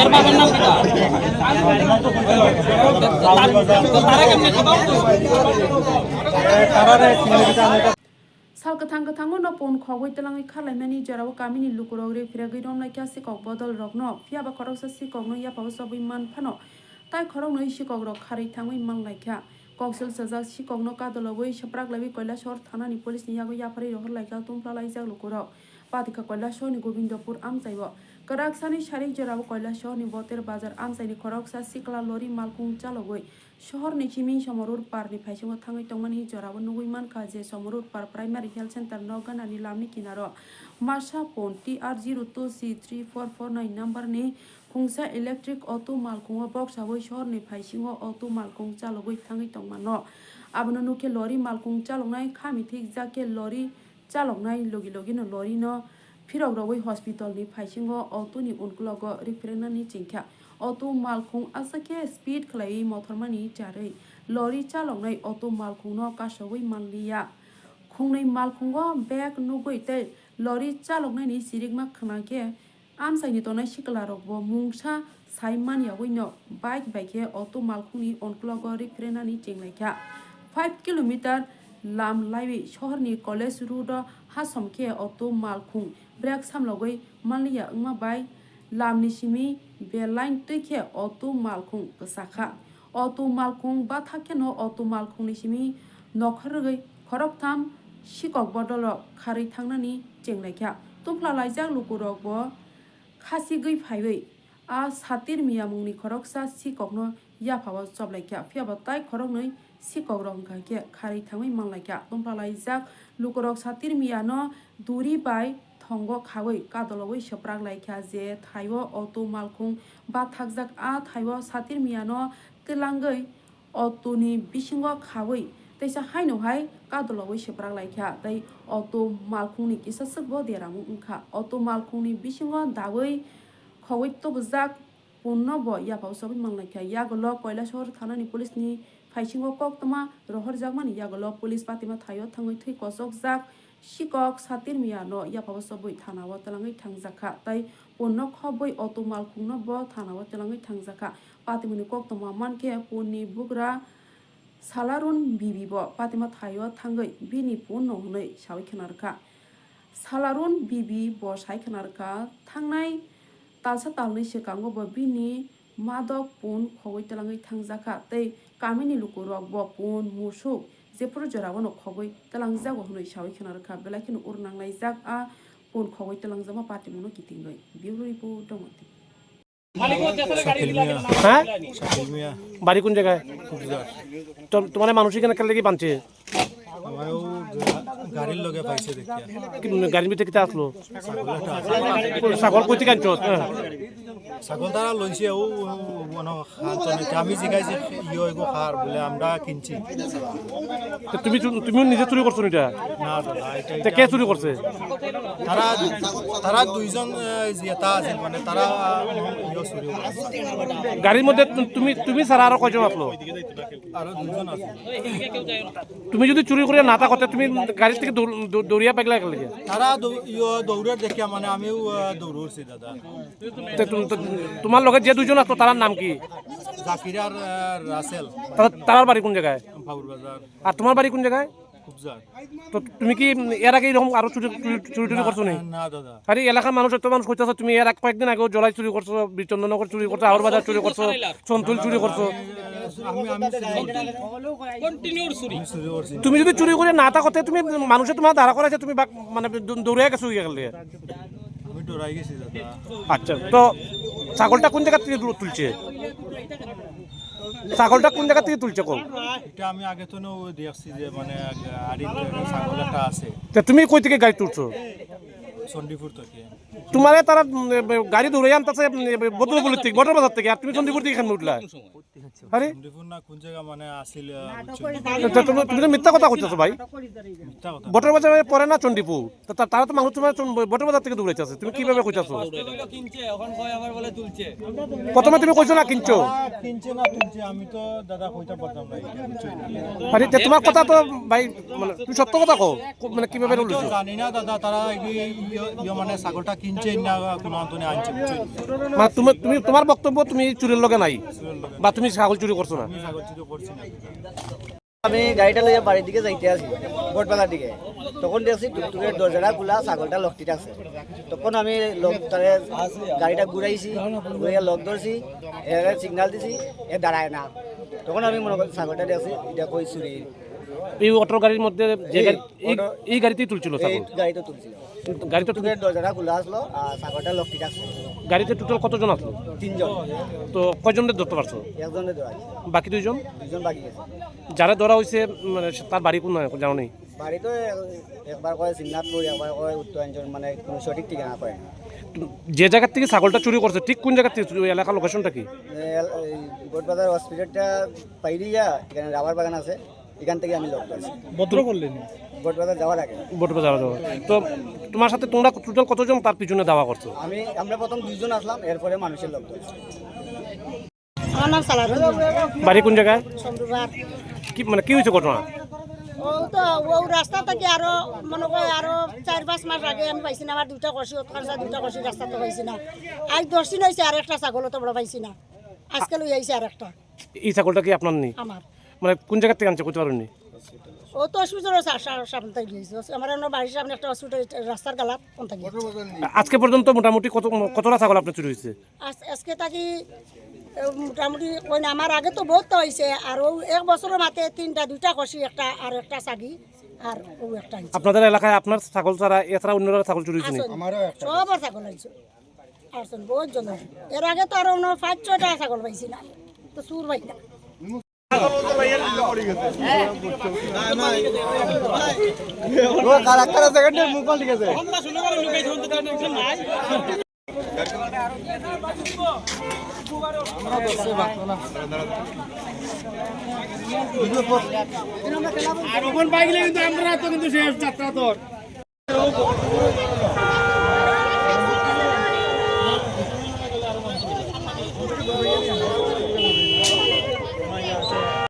এর বাবার নাম কি? Salkatang katang no pon khogoi telangi kharlaimani jarao kamini lukurog re phiragoi rom lai kya sikok bodol rogno phiaba khorok sa sikok no ya paw sabai man phano tai khorok no sikok rok khari thangoi man lai kya koksel sajak sikok no kadoloi saprak labi koilashor thanani police ni yago yapari rohor lai kya tumpla lai jak lukurog patika koilashor ni gobindapur amchaibo Karaksani sharik jarao koilashor ni boter bazar amchaini khorok sa sikla lori malkung chalogoi শহর নিচিমি সমরুর পারনি ফাইসিং থাঙ্গই টংমানি জরাবো নুগুইমান কাজে সমরুর পার primary health centre নগানানি লামনি কিনাरो मार्सा फोन TR02C3449 नम्बरनि खुंसा इलेक्ट्रिक अटो मालकुंग बक्स हाबै शहरनि फाइसिंग अटो मालकुंग चालगै थाङै टंमानो आबनो नुके लरि मालकुंग चालंनाय खामिथिक जाके लरि चालंनाय लगी लगिनो लरि न फिरग रबै हस्पिटलनि फाइसिंग अटोनि उनकुलग रिफरेनानि चिंख्या अटो मालकुंग आसाके स्पीड खलाई मथरमानि चारै लरि चालंनाय अटो मालकुंग कासबै मानलिया खुंनै मालकुंग बेग नुगै तै लरि चालंनायनि सिरिगमा खनाके आमसाइनि तनाय सिकलारबो मुंसा साइमानियावैनो बाइक बाइके अटो मालकुंनि अनकुलग रिफरेनानि चिंलायख्या 5 किलोमीटर लाम लाइबे शहरनि कलेज रोड हासमके अटो मालकुंग ब्रेक सामलगै मानलिया अंगमा बाइ लामनि सिमी बे लाइन तैखे अटो मालकुंग गसाखा अटो मालकुंग बाथाकेनो अटो मालकुंनि Simi नखरगै खरकथाम sikok bodol khari thangnani chenglaikhya tumpla laijak lukurokbo khasi gei phaibai a satir miya mungni khoroksa sikok no yaphao choblaikhya phiaba tai khorok nei sikok rong khaike khari thangoi manglaikhya tumpla laijak lukurok satir miya no duri bai thongo khawai kadoloi saprak laikhya je thaiwo auto malkhung ba thakjak a thaiwo satir miya no telangai auto ni bisingo khawai Taisa haino hai kadoloi seprak laikha tai auto malkhungni kisa sakbo deramu ungkha auto malkhungni bisingo dawai khawai to bujak punno bo yapau sabai manglaikhya yagolo koilashor thanani police ni phaisingo koktoma rohor jakmani yagolo police patima thayo thangoi thei kosok jak sikok satir miya no yapau sabai thanawo telangai thangjakha tai punno khoboi auto malkhungno bo thanawo telangai thangjakha patimuni koktoma manke punni bugra Salarun bibibo patima thayo thangai bini punno hnoi sawi khnarkha Salarun bibi bo sai khnarkha thangnai talsa talnai sekango bo bini madok pun khogoi telangai thangjakha tei kamini lukurok bo pun musuk jepur jorabo khogoi telangjago hnoi sawi khnarkha belakini urnangnai jak a pun khogoi telangjama patimuno kitingai biuri pu domati হ্যাঁ বাড়ি কোন জায়গায় তোমার মানুষ এখানে কেন লাগি বানছে গাড়ির লগে পাইছে দেখিয়া গাড়ির ভিতরে কিতা আসলো ছাগল কইতে কাঞ্চ ছাগল তারা লইছে ও আমি জিগাইছি ইয়ো এগো খার বলে আমরা কিনছি তুমি নিজে চুরি করছো এটা না দাদা এটা কে চুরি করছে তারা দুইজন জিয়াতা আছে মানে তারা ইয়ো চুরি করছে গাড়ির মধ্যে তুমি ছাড়া আরো কয়জন আসলো আরো দুইজন আছে তুমি যদি চুরি করে না থাকতে তুমি গাড়ি থেকে দৌড়িয়া পাইলা গেলে তারা ইয়ো দৌড়ার দেখিয়া মানে আমিও দৌড়ছি দাদা তোমার লগে যে দুইজন আসলো তার নাম কি জাকির আর রাসেল তার বাড়ি কোন জায়গায় ফাউর বাজার আর তোমার বাড়ি কোন জায়গায় খুবজার তো তুমি কি এর আগে এরকম আরো চুরি করছো নি না দাদা আরে এলাকার মানুষ এত মানুষ কইতাছো তুমি এর কয়েকদিন আগে জলাই চুরি করছো বিচন্দনগর চুরি করছো আহর বাজার চুরি করছো সন্তুল চুরি করছো তুমি যদি চুরি করে না থাকতে তুমি মানুষে তোমার দাঁড়া করাইছে তুমি মানে দৌড়ে গেছো গেলে আমি ডরাই গেছি দাদা আচ্ছা তো ছাগলটা কোন জায়গা থেকে তুলছে ছাগলটা কোন জায়গা থেকে তুলছে কোন এটা আমি আগে তো দেখছি যে মানে গাড়ির ছাগল একটা আছে তুমি কই থেকে গাড়ি তুলছো চণ্ডীপুর থেকে তোমারে তারা গাড়ি দৌড়ে আনতেছে বদরপুর থেকে বটর বাজার থেকে আর তুমি চণ্ডীপুর থেকে এখানে উঠলা আরে চণ্ডীপুর না কোন জায়গা মানে আসিল তুমি তো মিথ্যা কথা কইতেছো ভাই বটর বাজারে পরে না চণ্ডীপুর তারা তো মানুষ তোমার বটর বাজার থেকে দৌড়াইতেছে তুমি কিভাবে কইতেছো প্রথমে তুমি কইছো না কিনছো না তুলছে আমি তো দাদা কইতে পারতাম না আরে তোমার কথা তো ভাই মানে তুমি সত্য কথা কও মানে কিভাবে জানি না দাদা তারা মানে ছাগলটা কিনছে না কোনো আন্তনে আনছে মানে তুমি তোমার বক্তব্য তুমি চুরির লগে নাই বা তুমি ছাগল চুরি করছো না? আমি ছাগল চুরি করছি না। আমি গাড়িটা লইয়া বাড়ির দিকে যাইতে আছি বটবাজার দিকে, তখন দেখছি টুকটুকের দরজাটা খোলা, ছাগলটা লকটিতে আছে। তখন আমি তারে গাড়িটা ঘুরাইছি, ঘুরাইয়া লক ধরছি, এর সিগনাল দিছি, এ দাঁড়ায় না। তখন আমি মনে করছি ছাগলটা দেখছি এটা কই চুরি। এই অটো গাড়ির মধ্যে যে গাড়ি এই গাড়িতেই তুলছিল এই ছাগল? গাড়িটা তুলছিল, গাড়িতে টুকটুকের দরজাটা খোলা আসলো আর ছাগলটা লকটিতে আছে। গাড়িতে টোটাল কতজন আসলো? 3 জন, তো কয়জনের ধরতে পারছো? একজনে ধরাই, বাকি 2 জন? 2 জন বাকি আছে। যারা ধরা হয়েছে মানে তার বাড়ি কোন জানো নেই? বাড়ি তো একবার কয় সিংনাথপুর, একবার কয় উত্তরাঞ্চল, মানে কোনো সঠিক ঠিকানা পায় না। যে জায়গা থেকে ছাগলটা চুরি করছে ঠিক কোন জায়গা থেকে ওই এলাকার লোকেশনটা কি? বটবাজার হসপিটালটা পাইরিয়া, এখানে রাবার বাগান আছে, এখান থেকে আমি লক করছি ভদ্র করলেন বটবাজার যাওয়ার আগে। বটবাজার যাওয়া যাওয়া। তো তোমার সাথে তোমরা টোটাল কতজন তার পিছনে দাওয়া করছো? আমরা প্রথম 2 জন আসলাম, এরপরে মানুষের লক করছি। আমার নাম সালাদ বাড়ি কোন জায়গায়? চন্দ্রবার। কি মানে কি হয়েছে ঘটনা? ও তো ও রাস্তা থেকে আরো মনে হয় আরো 4-5 মাস আগে আমি পাইছি না, আমার 2টা কষি খরচা 2টা কষি রাস্তা তো পাইছি না। আজ 10 দিন হয়েছে আর একটা ছাগল তো বড় পাইছি না, আজকে লই আইছে আর একটা। এই ছাগলটা কি আপনার নেই? আমার মানে কোন জায়গা থেকে আনছে করতে পারেননি? ও তো হসপিটাল সামনে থেকে গেছে, আমার বাড়ির সামনে একটা হসপিটাল রাস্তার গালাত কোন থেকে। আজকে পর্যন্ত মোটামুটি কতটা ছাগল আপনার চুরি হয়েছে? আজকে থাকি মোটামুটি ওই না, আমার আগে তো বহুত হয়েছে, আর ও 1 বছরের মাথায় 2টা কষি, একটা আর একটা ছাগি, আর ও একটা আনছে। আপনাদের এলাকায় আপনার ছাগল ছাড়া এছাড়া অন্যরা ছাগল চুরি হয়েছে? সবার ছাগল আনছে আর বহুত জন। এর আগে তো আরো 5-6টা ছাগল পাইছি না, তো সুর পাই না। আর ওখান পাইলে কিন্তু আমরা তো কিন্তু শেষ যাত্রা তোর